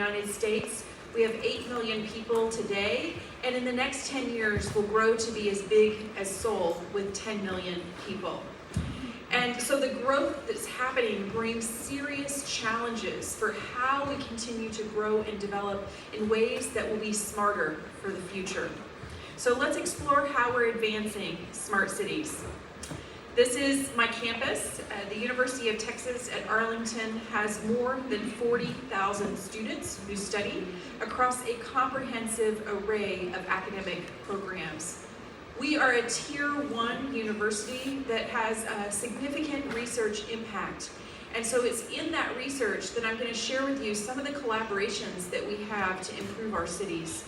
United States. We have 8 million people today, and in the next 10 years will grow to be as big as Seoul with 10 million people. And so the growth that's happening brings serious challenges for how we continue to grow and develop in ways that will be smarter for the future. So let's explore how we're advancing smart cities. This is my campus. The University of Texas at Arlington has more than 40,000 students who study across a comprehensive array of academic programs. We are a Tier 1 university that has a significant research impact. And so it's in that research that I'm going to share with you some of the collaborations that we have to improve our cities.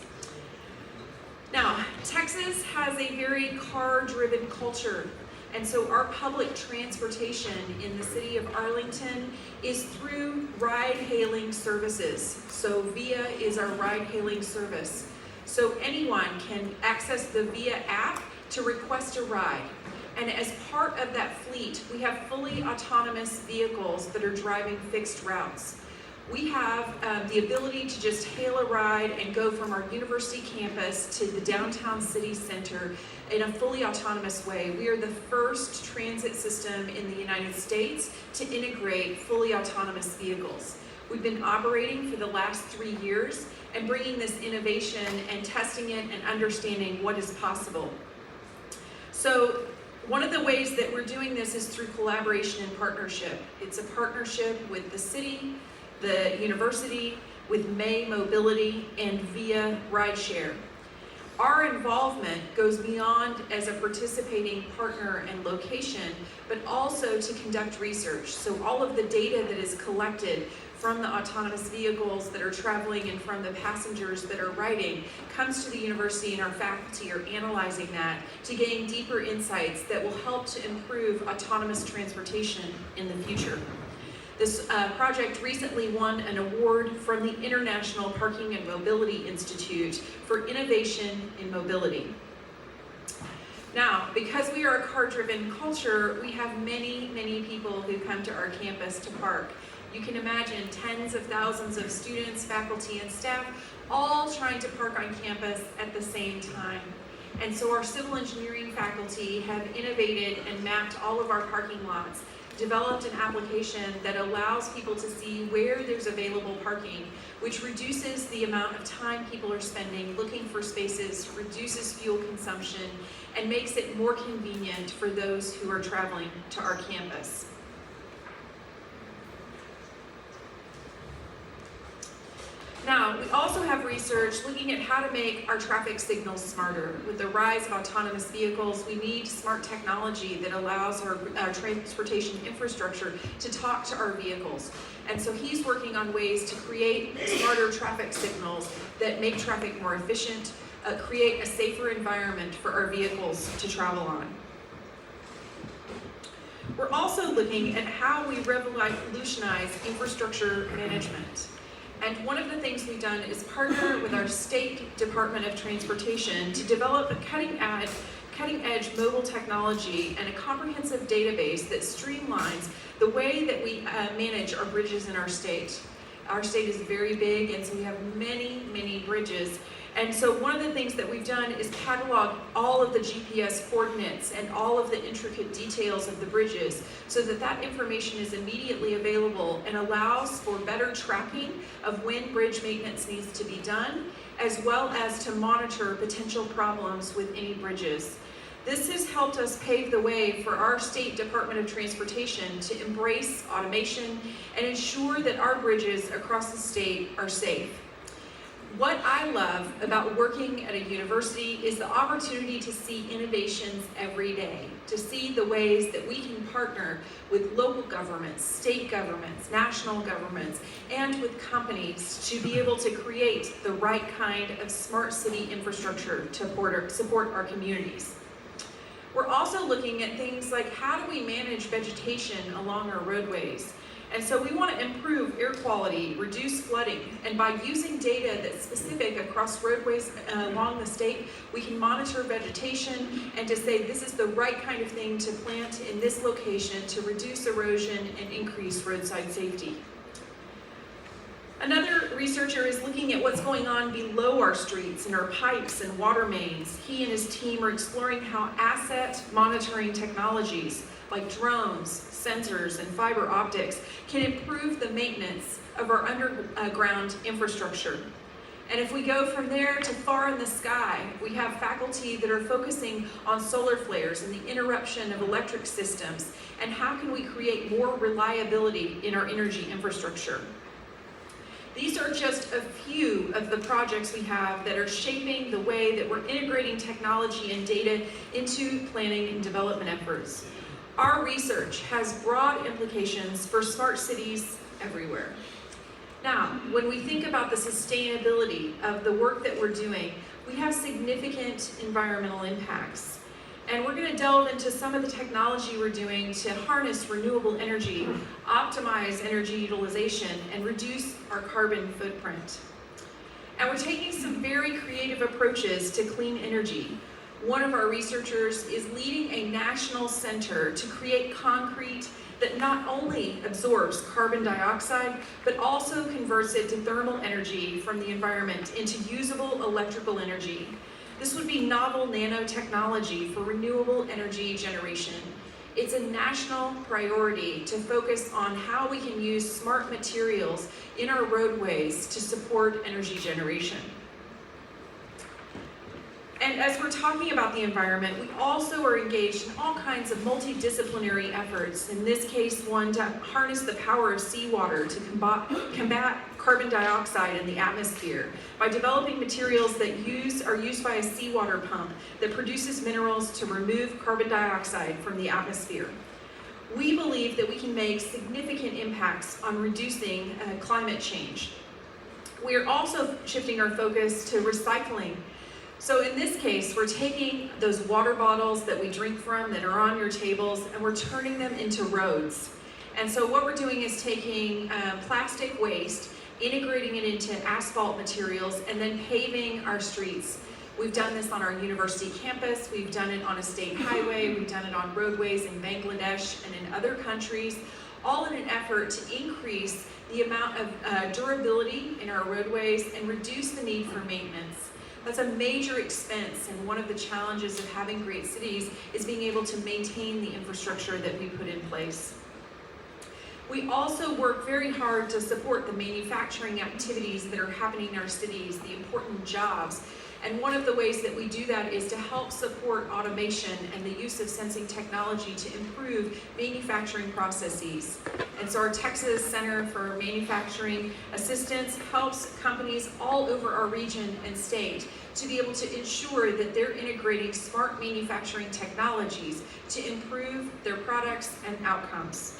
Now, Texas has a very car-driven culture. And so our public transportation in the city of Arlington is through ride-hailing services. So VIA is our ride-hailing service. So anyone can access the VIA app to request a ride. And as part of that fleet, we have fully autonomous vehicles that are driving fixed routes. We have the ability to just hail a ride and go from our university campus to the downtown city center in a fully autonomous way. We are the first transit system in the United States to integrate fully autonomous vehicles. We've been operating for the last 3 years and bringing this innovation and testing it and understanding what is possible. So one of the ways that we're doing this is through collaboration and partnership. It's a partnership with the city, the university, with May Mobility, and VIA Rideshare. Our involvement goes beyond as a participating partner and location, but also to conduct research. So all of the data that is collected from the autonomous vehicles that are traveling and from the passengers that are riding comes to the university, and our faculty are analyzing that to gain deeper insights that will help to improve autonomous transportation in the future. This project recently won an award from the International Parking and Mobility Institute for innovation in mobility. Now, because we are a car-driven culture, we have many, many people who come to our campus to park. You can imagine tens of thousands of students, faculty, and staff all trying to park on campus at the same time. And so our civil engineering faculty have innovated and mapped all of our parking lots, developed an application that allows people to see where there's available parking, which reduces the amount of time people are spending looking for spaces, reduces fuel consumption, and makes it more convenient for those who are traveling to our campus. Now, we also have research looking at how to make our traffic signals smarter. With the rise of autonomous vehicles, we need smart technology that allows our transportation infrastructure to talk to our vehicles. And so he's working on ways to create smarter traffic signals that make traffic more efficient, create a safer environment for our vehicles to travel on. We're also looking at how we revolutionize infrastructure management. And one of the things we've done is partner with our State Department of Transportation to develop a cutting-edge mobile technology and a comprehensive database that streamlines the way that we manage our bridges in our state. Our state is very big, and so we have many, many bridges. And so one of the things that we've done is catalog all of the GPS coordinates and all of the intricate details of the bridges so that that information is immediately available and allows for better tracking of when bridge maintenance needs to be done, as well as to monitor potential problems with any bridges. This has helped us pave the way for our State Department of Transportation to embrace automation and ensure that our bridges across the state are safe. What I love about working at a university is the opportunity to see innovations every day, to see the ways that we can partner with local governments, state governments, national governments, and with companies to be able to create the right kind of smart city infrastructure to support our communities. We're also looking at things like how do we manage vegetation along our roadways. And so we want to improve air quality, reduce flooding, and by using data that's specific across roadways along the state, we can monitor vegetation and to say this is the right kind of thing to plant in this location to reduce erosion and increase roadside safety. Another researcher is looking at what's going on below our streets and our pipes and water mains. He and his team are exploring how asset monitoring technologies like drones, sensors, and fiber optics can improve the maintenance of our underground infrastructure. And if we go from there to far in the sky, we have faculty that are focusing on solar flares and the interruption of electric systems, and how can we create more reliability in our energy infrastructure. These are just a few of the projects we have that are shaping the way that we're integrating technology and data into planning and development efforts. Our research has broad implications for smart cities everywhere. Now, when we think about the sustainability of the work that we're doing, we have significant environmental impacts. And we're going to delve into some of the technology we're doing to harness renewable energy, optimize energy utilization, and reduce our carbon footprint. And we're taking some very creative approaches to clean energy. One of our researchers is leading a national center to create concrete that not only absorbs carbon dioxide, but also converts it to thermal energy from the environment into usable electrical energy. This would be novel nanotechnology for renewable energy generation. It's a national priority to focus on how we can use smart materials in our roadways to support energy generation. And as we're talking about the environment, we also are engaged in all kinds of multidisciplinary efforts. In this case, one to harness the power of seawater to combat carbon dioxide in the atmosphere by developing materials that are used by a seawater pump that produces minerals to remove carbon dioxide from the atmosphere. We believe that we can make significant impacts on reducing climate change. We are also shifting our focus to recycling. So in this case, we're taking those water bottles that we drink from that are on your tables, and we're turning them into roads. And so what we're doing is taking plastic waste, integrating it into asphalt materials, and then paving our streets. We've done this on our university campus, we've done it on a state highway, we've done it on roadways in Bangladesh and in other countries, all in an effort to increase the amount of durability in our roadways and reduce the need for maintenance. That's a major expense, and one of the challenges of having great cities is being able to maintain the infrastructure that we put in place. We also work very hard to support the manufacturing activities that are happening in our cities, the important jobs. And one of the ways that we do that is to help support automation and the use of sensing technology to improve manufacturing processes. And so our Texas Center for Manufacturing Assistance helps companies all over our region and state to be able to ensure that they're integrating smart manufacturing technologies to improve their products and outcomes.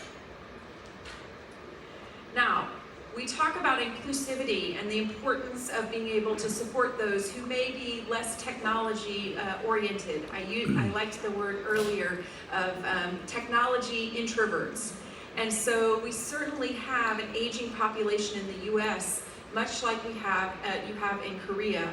Now, we talk about inclusivity and the importance of being able to support those who may be less technology oriented. I liked the word earlier of technology introverts. And so we certainly have an aging population in the US, much like you have in Korea.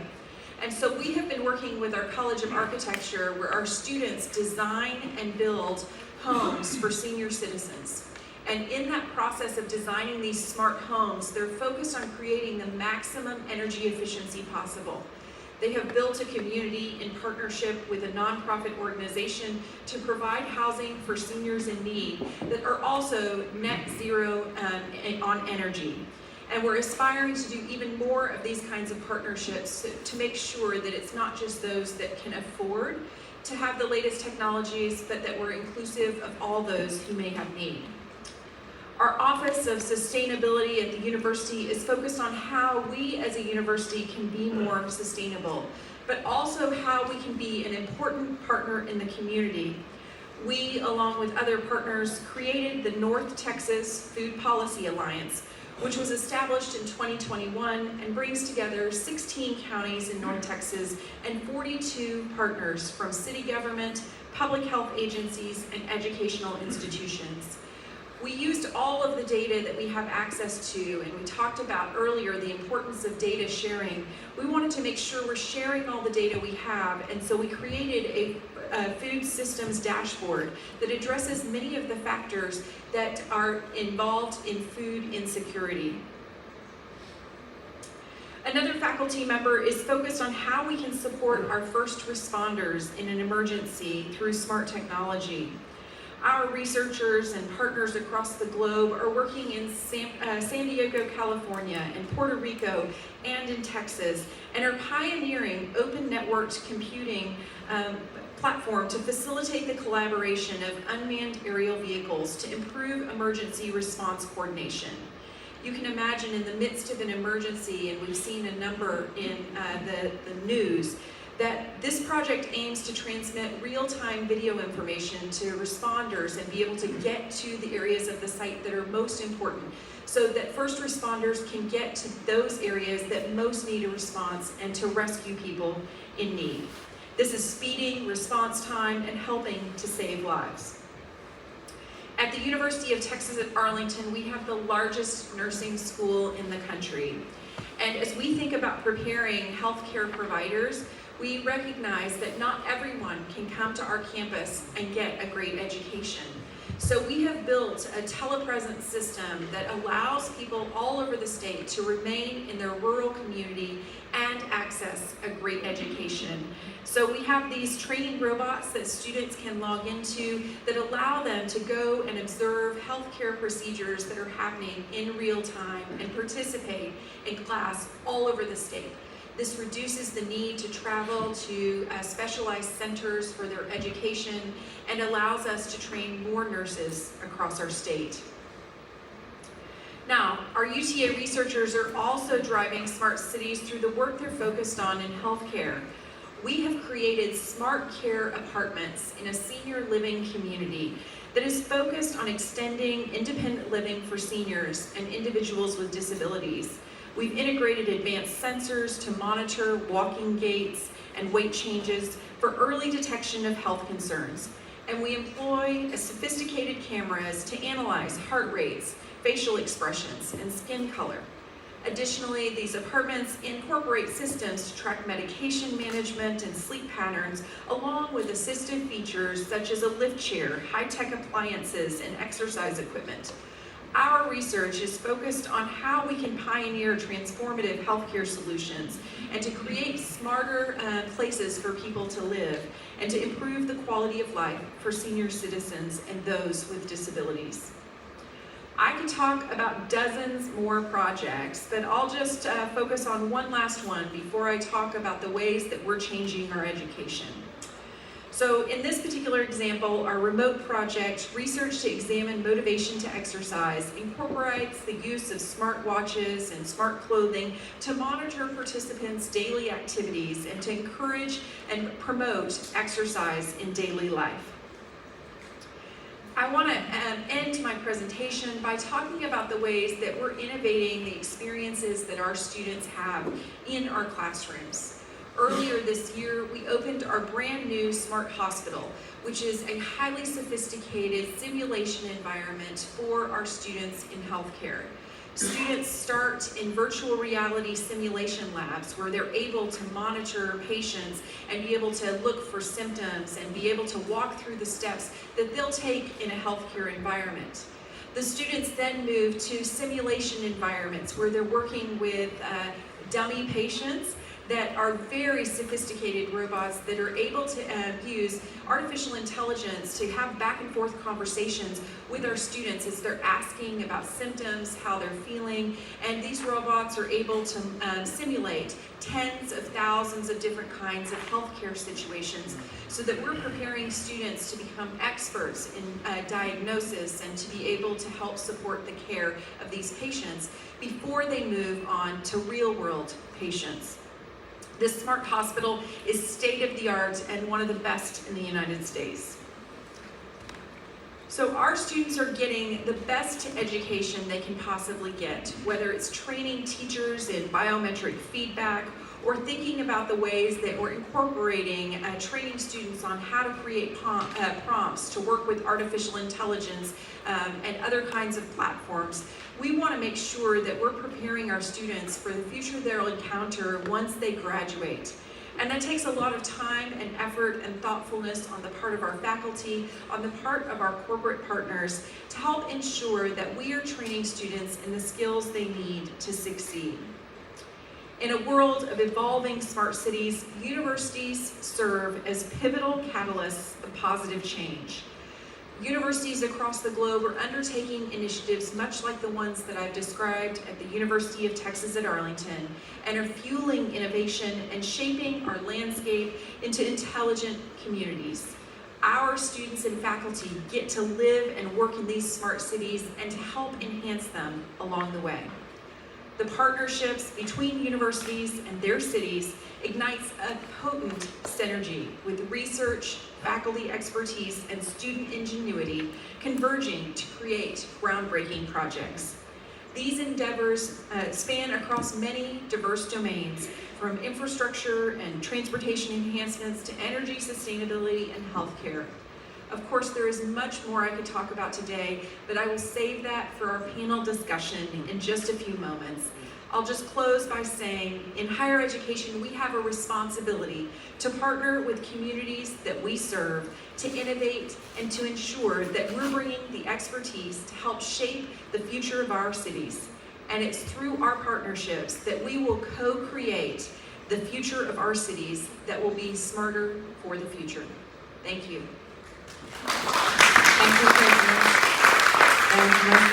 And so we have been working with our College of Architecture, where our students design and build homes for senior citizens. And in that process of designing these smart homes, they're focused on creating the maximum energy efficiency possible. They have built a community in partnership with a nonprofit organization to provide housing for seniors in need that are also net zero on energy. And we're aspiring to do even more of these kinds of partnerships to make sure that it's not just those that can afford to have the latest technologies, but that we're inclusive of all those who may have need. Our Office of Sustainability at the university is focused on how we as a university can be more sustainable, but also how we can be an important partner in the community. We, along with other partners, created the North Texas Food Policy Alliance, which was established in 2021 and brings together 16 counties in North Texas and 42 partners from city government, public health agencies, and educational institutions. We used all of the data that we have access to, and we talked about earlier the importance of data sharing. We wanted to make sure we're sharing all the data we have, and so we created a food systems dashboard that addresses many of the factors that are involved in food insecurity. Another faculty member is focused on how we can support our first responders in an emergency through smart technology. Our researchers and partners across the globe are working in San Diego, California, in Puerto Rico, and in Texas, and are pioneering open networked computing platform to facilitate the collaboration of unmanned aerial vehicles to improve emergency response coordination. You can imagine in the midst of an emergency, and we've seen a number in the news, that this project aims to transmit real-time video information to responders and be able to get to the areas of the site that are most important, so that first responders can get to those areas that most need a response and to rescue people in need. This is speeding response time and helping to save lives. At the University of Texas at Arlington, we have the largest nursing school in the country. And as we think about preparing healthcare providers, we recognize that not everyone can come to our campus and get a great education. So we have built a telepresence system that allows people all over the state to remain in their rural community and access a great education. So we have these training robots that students can log into that allow them to go and observe healthcare procedures that are happening in real time and participate in class all over the state. This reduces the need to travel to specialized centers for their education and allows us to train more nurses across our state. Now, our UTA researchers are also driving smart cities through the work they're focused on in healthcare. We have created smart care apartments in a senior living community that is focused on extending independent living for seniors and individuals with disabilities. We've integrated advanced sensors to monitor walking gaits and weight changes for early detection of health concerns. And we employ sophisticated cameras to analyze heart rates, facial expressions, and skin color. Additionally, these apartments incorporate systems to track medication management and sleep patterns, along with assistive features such as a lift chair, high-tech appliances, and exercise equipment. Our research is focused on how we can pioneer transformative healthcare solutions and to create smarter places for people to live and to improve the quality of life for senior citizens and those with disabilities. I could talk about dozens more projects, but I'll just focus on one last one before I talk about the ways that we're changing our education. So in this particular example, our remote project, Research to Examine Motivation to Exercise, incorporates the use of smart watches and smart clothing to monitor participants' daily activities and to encourage and promote exercise in daily life. I want to end my presentation by talking about the ways that we're innovating the experiences that our students have in our classrooms. Earlier this year, we opened our brand new Smart Hospital, which is a highly sophisticated simulation environment for our students in healthcare. Students start in virtual reality simulation labs where they're able to monitor patients and be able to look for symptoms and be able to walk through the steps that they'll take in a healthcare environment. The students then move to simulation environments where they're working with dummy patients that are very sophisticated robots that are able to use artificial intelligence to have back and forth conversations with our students as they're asking about symptoms, how they're feeling, and these robots are able to simulate tens of thousands of different kinds of healthcare situations so that we're preparing students to become experts in diagnosis and to be able to help support the care of these patients before they move on to real-world patients. This Smart Hospital is state-of-the-art and one of the best in the United States. So our students are getting the best education they can possibly get, whether it's training teachers in biometric feedback or thinking about the ways that we're incorporating training students on how to create prompts to work with artificial intelligence and other kinds of platforms. We want to make sure that we're preparing our students for the future they'll encounter once they graduate. And that takes a lot of time and effort and thoughtfulness on the part of our faculty, on the part of our corporate partners, to help ensure that we are training students in the skills they need to succeed. In a world of evolving smart cities, universities serve as pivotal catalysts of positive change. Universities across the globe are undertaking initiatives much like the ones that I've described at the University of Texas at Arlington, and are fueling innovation and shaping our landscape into intelligent communities. Our students and faculty get to live and work in these smart cities and to help enhance them along the way. The partnerships between universities and their cities ignites a potent synergy with research, faculty expertise, and student ingenuity converging to create groundbreaking projects. These endeavors span across many diverse domains, from infrastructure and transportation enhancements to energy sustainability and healthcare. Of course, there is much more I could talk about today, but I will save that for our panel discussion in just a few moments. I'll just close by saying, in higher education, we have a responsibility to partner with communities that we serve, to innovate, and to ensure that we're bringing the expertise to help shape the future of our cities. And it's through our partnerships that we will co-create the future of our cities that will be smarter for the future. Thank you. Thank you, President. And